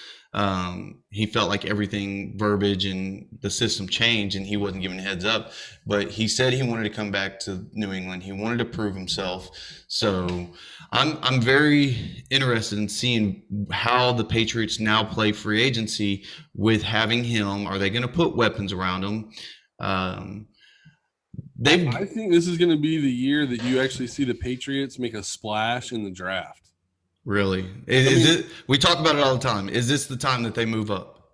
he felt like everything verbiage and the system changed, and he wasn't given a heads up. But he said he wanted to come back to New England. He wanted to prove himself. So I'm very interested in seeing how the Patriots now play free agency with having him. Are they going to put weapons around him? I think this is going to be the year that you actually see the Patriots make a splash in the draft. Really? Is it? We talk about it all the time. Is this the time that they move up?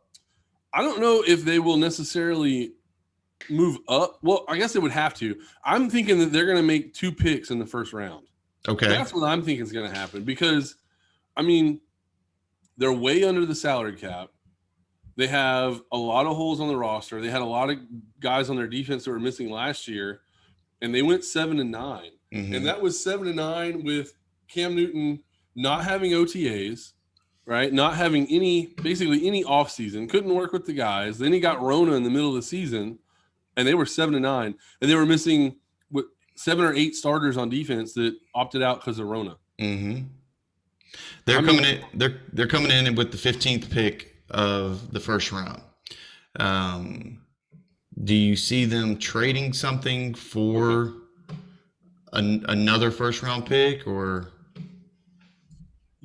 I don't know if they will necessarily move up. Well, I guess they would have to. I'm thinking that they're going to make 2 picks in the first round. Okay. That's what I'm thinking is going to happen because, I mean, they're way under the salary cap. They have a lot of holes on the roster. They had a lot of guys on their defense that were missing last year, and they went 7-9. Mm-hmm. And that was 7-9 with Cam Newton not having OTAs, right? Not having basically any offseason. Couldn't work with the guys. Then he got Rona in the middle of the season, and they were 7-9. And they were missing 7 or 8 starters on defense that opted out because of Rona. Mm-hmm. They're coming in with the 15th pick of the first round. Do you see them trading something for another first round pick or?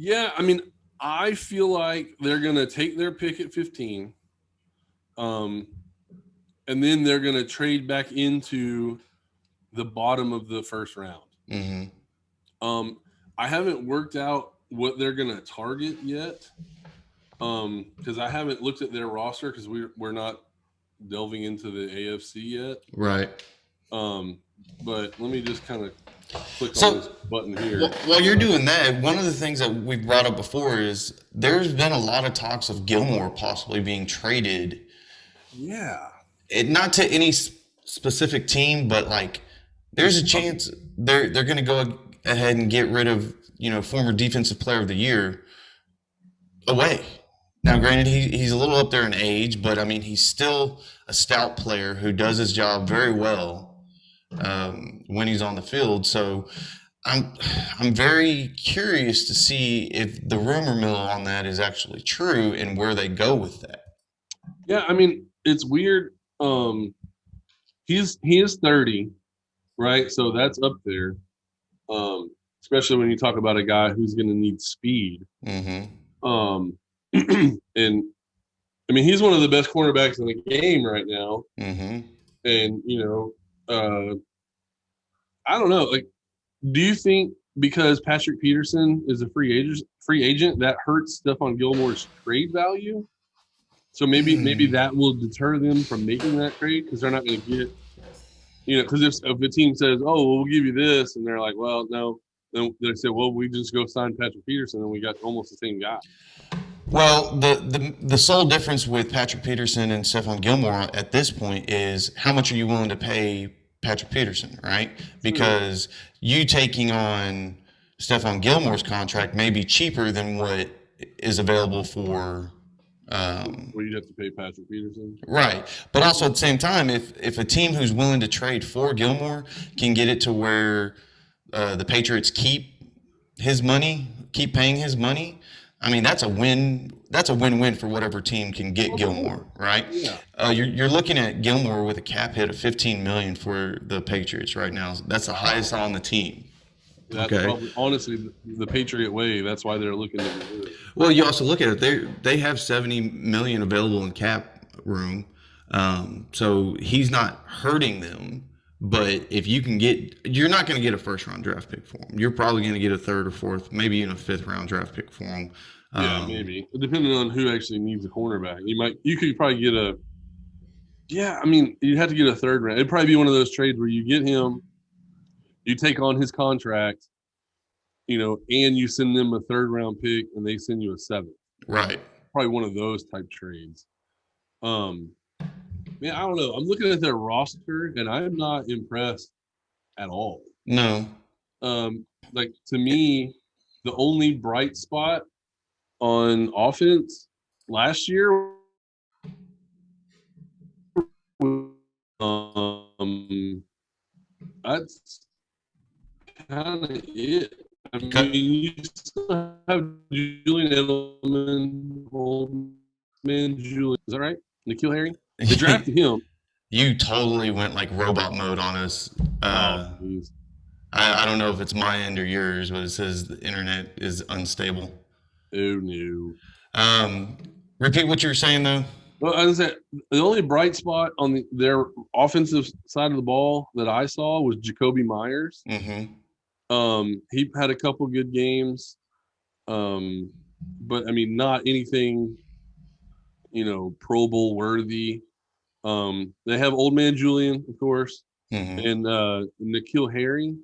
Yeah, I mean, I feel like they're going to take their pick at 15, and then they're going to trade back into the bottom of the first round. Mm-hmm. I haven't worked out what they're going to target yet, because I haven't looked at their roster because we're not delving into the AFC yet. Right. But let me just kind of click on this button here. While you're doing that, one of the things that we've brought up before is there's been a lot of talks of Gilmore possibly being traded. Yeah. Not to any specific team, but like there's a chance they're going to go ahead and get rid of, former defensive player of the year away. Now, granted, he's a little up there in age, but I mean, he's still a stout player who does his job very well when he's on the field. So I'm very curious to see if the rumor mill on that is actually true and where they go with that. Yeah, I mean, it's weird. He is 30, right? So that's up there. Especially when you talk about a guy who's going to need speed. Mm-hmm. And I mean, he's one of the best cornerbacks in the game right now. Mm-hmm. And I don't know. Like, do you think because Patrick Peterson is a free agent that hurts Stephon Gilmore's trade value? So maybe that will deter them from making that trade because they're not going to get, because if the team says, "Oh, well, we'll give you this," and they're like, "Well, no," then they say, "Well, we just go sign Patrick Peterson, and we got almost the same guy." Well, the sole difference with Patrick Peterson and Stephon Gilmore at this point is how much are you willing to pay Patrick Peterson, right? Because you taking on Stephon Gilmore's contract may be cheaper than what is available for. Well, you'd have to pay Patrick Peterson. Right. But also at the same time, if a team who's willing to trade for Gilmore can get it to where the Patriots keep paying his money, I mean, that's a win. That's a win-win for whatever team can get Gilmore, right? Yeah. You're looking at Gilmore with a cap hit of $15 million for the Patriots right now. That's the highest on the team. That's probably, honestly, the Patriot way. That's why they're looking to do it. Well, you also look at it. They have $70 million available in cap room, so he's not hurting them. But if you can you're not going to get a first-round draft pick for him. You're probably going to get a third or fourth, maybe even a fifth-round draft pick for him. Yeah, maybe. Depending on who actually needs a cornerback. You could probably get you'd have to get a third round. It'd probably be one of those trades where you get him, you take on his contract, and you send them a third-round pick, and they send you a seventh. Right. Probably one of those type trades. Man, I don't know. I'm looking at their roster, and I'm not impressed at all. No. Like, to me, the only bright spot on offense last year That's kind of it. I mean, you still have Julian Edelman, old man Julian. Is that right? Nikhil Harry. They drafted him. You totally went like robot mode on us. Oh, geez. I don't know if it's my end or yours, but it says the internet is unstable. Oh, no. Repeat what you were saying though. Well, as I said, the only bright spot on their offensive side of the ball that I saw was Jacoby Myers. He had a couple good games, but I mean, not anything, Pro Bowl worthy. They have old man Julian, of course, and Nikhil Harry,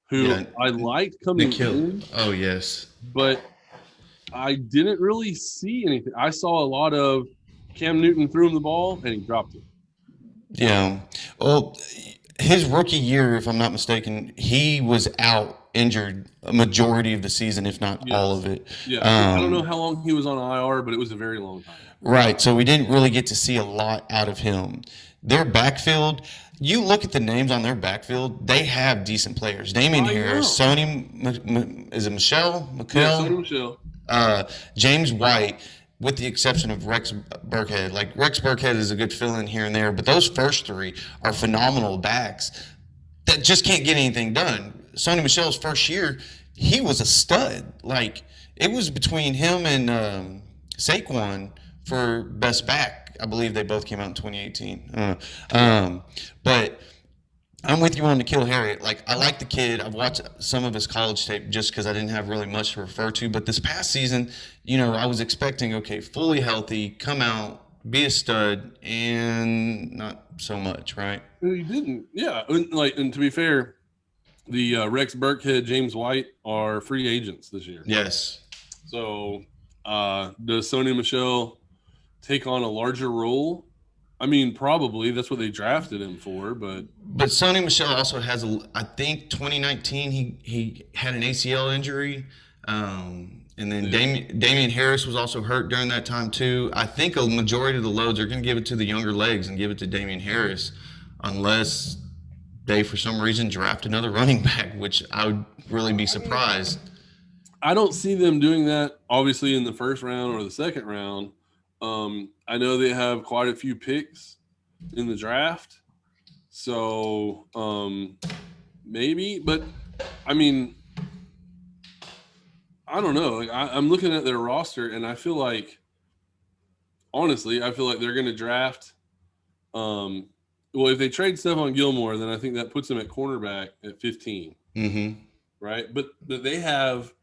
who I liked coming in. Oh yes, but I didn't really see anything. I saw a lot of Cam Newton threw him the ball and he dropped it. Yeah. Well, his rookie year, if I'm not mistaken, he was out injured a majority of the season, if not all of it. Yeah. I don't know how long he was on IR, but it was a very long time. Right. So we didn't really get to see a lot out of him. Their backfield, you look at the names on their backfield, they have decent players. Damian Harris, is it Michelle? Yeah, Sony Michelle. James White, with the exception of Rex Burkhead. Like, Rex Burkhead is a good fill-in here and there, but those first three are phenomenal backs that just can't get anything done. Sony Michel's first year, he was a stud. Like, it was between him and Saquon for best back. I believe they both came out in 2018. But I'm with you on Nikhil Harry. Like, I like the kid. I've watched some of his college tape just because I didn't have really much to refer to. But this past season, I was expecting, fully healthy, come out, be a stud, and not so much, right? He didn't. Yeah. And to be fair, the Rex Burkhead, James White are free agents this year. Yes. So does Sony Michel take on a larger role? I mean, probably. That's what they drafted him for, but Sony Michel also has I think 2019 he had an ACL injury, and then Damian Harris was also hurt during that time too. I think a majority of the loads are going to give it to the younger legs and give it to Damian Harris, unless they for some reason draft another running back, which I would really be surprised. I don't see them doing that, obviously, in the first round or the second round. I know they have quite a few picks in the draft, so maybe. But I mean, I don't know. Like, I'm looking at their roster, and I feel like, honestly, they're going to draft. Well, if they trade Stephon Gilmore, then I think that puts them at cornerback at 15. Right, but they have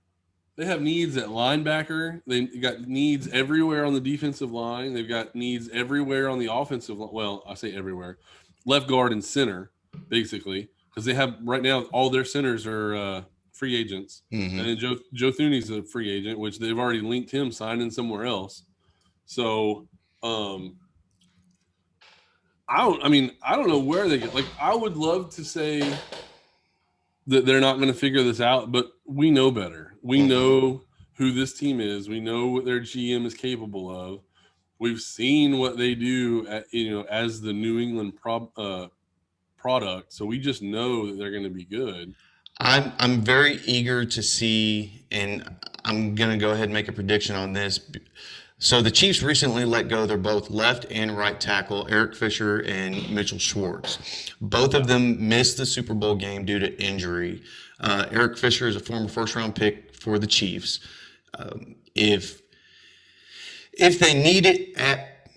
needs at linebacker. They got needs everywhere on the defensive line. They've got needs everywhere on the offensive line. Well, I say everywhere. Left guard and center, basically, because they have right now all their centers are free agents. And then Joe Thuney's a free agent, which they've already linked him signing somewhere else. So I don't know where they get. Like, I would love to say that they're not going to figure this out, but we know better. We know who this team is. We know what their GM is capable of. We've seen what they do as the New England product. So we just know that they're going to be good. I'm very eager to see, and I'm going to go ahead and make a prediction on this. So the Chiefs recently let go their both left and right tackle, Eric Fisher and Mitchell Schwartz. Both of them missed the Super Bowl game due to injury. Eric Fisher is a former first-round pick for the Chiefs. If they need it at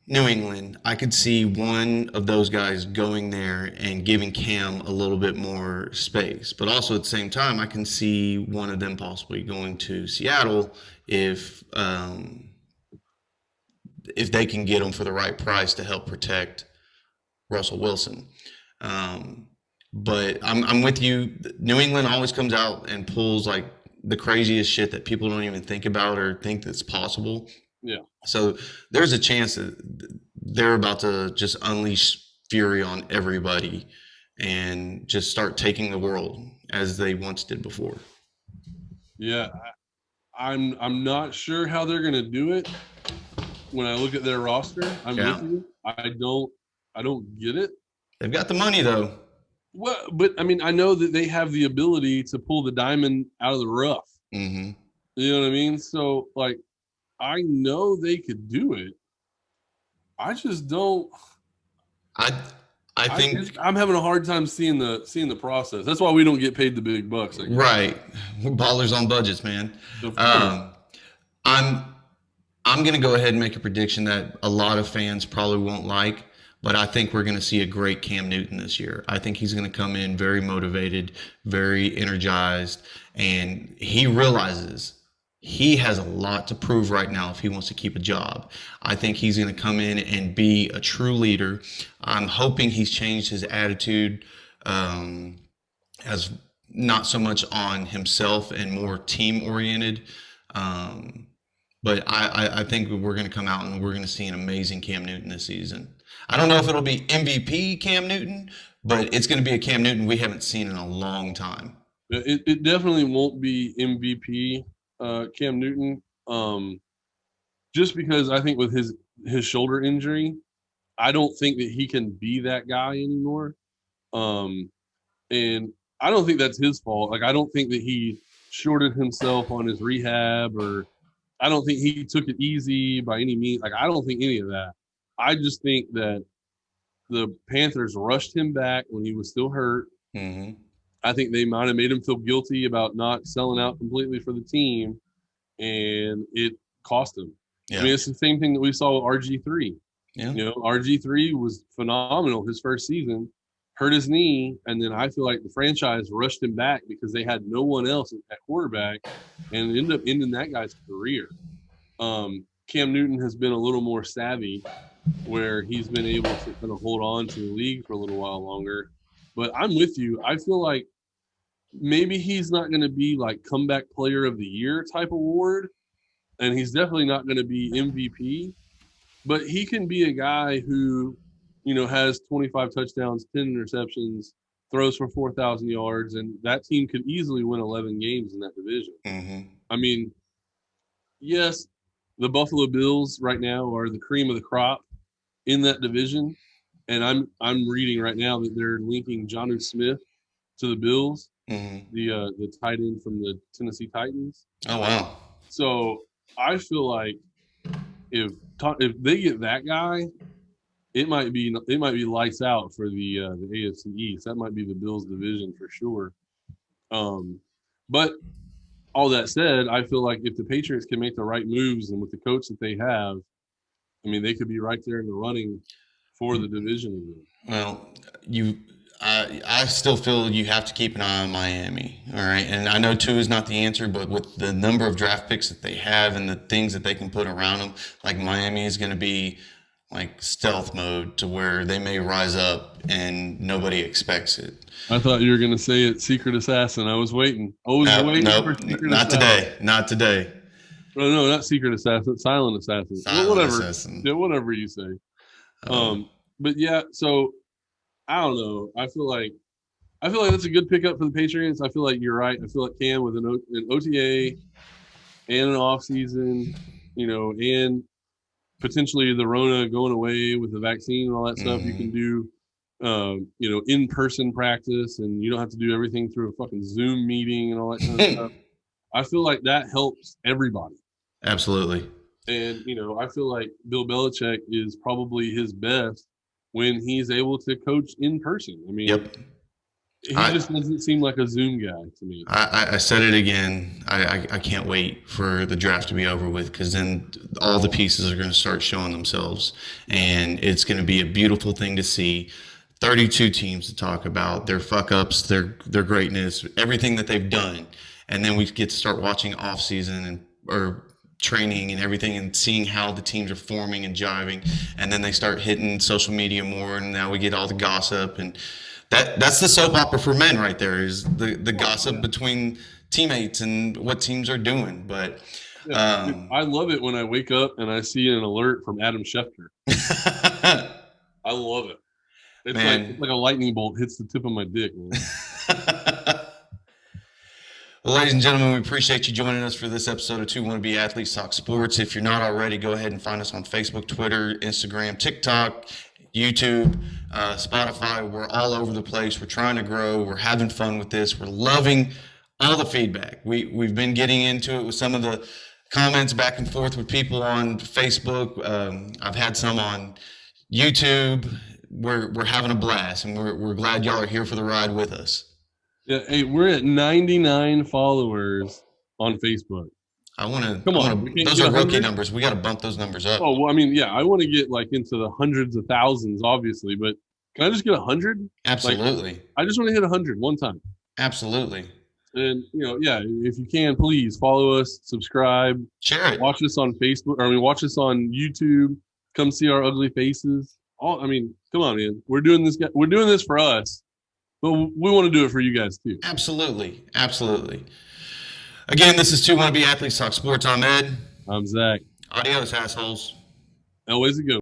New England, I could see one of those guys going there and giving Cam a little bit more space. But also at the same time, I can see one of them possibly going to Seattle if they can get him for the right price to help protect Russell Wilson. But I'm with you. New England always comes out and pulls like the craziest shit that people don't even think about or think that's possible. Yeah. So there's a chance that they're about to just unleash fury on everybody and just start taking the world as they once did before. Yeah. I'm not sure how they're going to do it. When I look at their roster, I'm with you. I don't get it. They've got the money though. Well, but I mean, I know that they have the ability to pull the diamond out of the rough. Mm-hmm. You know what I mean? So, like, I know they could do it. I just don't. I think I'm having a hard time seeing the process. That's why we don't get paid the big bucks. right. We're ballers on budgets, man. Of course. I'm I'm going to go ahead and make a prediction that a lot of fans probably won't like, but I think we're going to see a great Cam Newton this year. I think he's going to come in very motivated, very energized, and he realizes he has a lot to prove right now if he wants to keep a job. I think he's going to come in and be a true leader. I'm hoping he's changed his attitude as not so much on himself and more team oriented. But I think we're going to come out and we're going to see an amazing Cam Newton this season. I don't know if it'll be MVP Cam Newton, but it's going to be a Cam Newton we haven't seen in a long time. It definitely won't be MVP Cam Newton, just because I think with his shoulder injury, I don't think that he can be that guy anymore. And I don't think that's his fault. Like, I don't think that he shorted himself on his rehab, or I don't think he took it easy by any means. Like, I don't think any of that. I just think that the Panthers rushed him back when he was still hurt. Mm-hmm. I think they might have made him feel guilty about not selling out completely for the team, and it cost him. Yeah. I mean, it's the same thing that we saw with RG3. Yeah. You know, RG3 was phenomenal his first season, hurt his knee, and then I feel like the franchise rushed him back because they had no one else at quarterback, and ended up ending that guy's career. Cam Newton has been a little more savvy, where he's been able to kind of hold on to the league for a little while longer. But I'm with you. I feel like maybe he's not going to be like comeback player of the year type award, and he's definitely not going to be MVP, but he can be a guy who, you know, has 25 touchdowns, 10 interceptions, throws for 4,000 yards, and that team could easily win 11 games in that division. Mm-hmm. I mean, yes, the Buffalo Bills right now are the cream of the crop in that division, and I'm reading right now that they're linking Jonnu Smith to the Bills, Mm-hmm. the tight end from the Tennessee Titans. Oh wow! So I feel like if they get that guy, it might be lights out for the AFC East. That might be the Bills division for sure. But all that said, I feel like if the Patriots can make the right moves and with the coach that they have, I mean, they could be right there in the running for the division again. Well, I still feel you have to keep an eye on Miami. All right. And I know 2 is not the answer, but with the number of draft picks that they have and the things that they can put around them, like Miami is going to be like stealth mode to where they may rise up and nobody expects it. I thought you were going to say it, Secret Assassin. I was waiting. For Secret not Assassin. Today. Not today. No, not Secret Assassin. Silent Assassin. Whatever. Assassin. Yeah, whatever you say. But yeah, so I don't know. I feel like that's a good pickup for the Patriots. I feel like you're right. I feel like Cam with an OTA and an off season, you know, and potentially the Rona going away with the vaccine and all that stuff. You can do, you know, in-person practice, and you don't have to do everything through a fucking Zoom meeting and all that kind of stuff. I feel like that helps everybody. Absolutely. And, you know, I feel like Bill Belichick is probably his best when he's able to coach in person. I mean, Yep. He just doesn't seem like a Zoom guy to me. I said it again. I can't wait for the draft to be over with, because then all the pieces are going to start showing themselves, and it's going to be a beautiful thing to see. 32 teams to talk about, their fuck-ups, their greatness, everything that they've done. And then we get to start watching off-season or training and everything and seeing how the teams are forming and jiving. And then they start hitting social media more, and now we get all the gossip. And that's the soap opera for men right there, is the gossip between teammates and what teams are doing. But I love it when I wake up and I see an alert from Adam Schefter. I love it. It's like a lightning bolt hits the tip of my dick, man. Well, ladies and gentlemen, we appreciate you joining us for this episode of 2 Wannabe Athletes Talk Sports. If you're not already, go ahead and find us on Facebook, Twitter, Instagram, TikTok. YouTube, Spotify. We're all over the place. We're trying to grow. We're having fun with this. We're loving all the feedback. We've been getting into it with some of the comments back and forth with people on Facebook. I've had some on YouTube. We're having a blast, and we're glad y'all are here for the ride with us. Yeah, hey, we're at 99 followers on Facebook. I want to. Come on, those are rookie numbers. We got to bump those numbers up. Oh well, I mean, yeah, I want to get like into the hundreds of thousands, obviously, but can I just get 100? Absolutely. Like, I just want to hit 100 one time. Absolutely. And yeah, if you can, please follow us, subscribe, share it, watch us on Facebook. Watch us on YouTube. Come see our ugly faces. Come on, man. We're doing this. We're doing this for us. But we want to do it for you guys, too. Absolutely. Absolutely. Again, this is Two Wannabe Athletes Talk Sports. I'm Ed. I'm Zach. Adios, assholes. Always a go.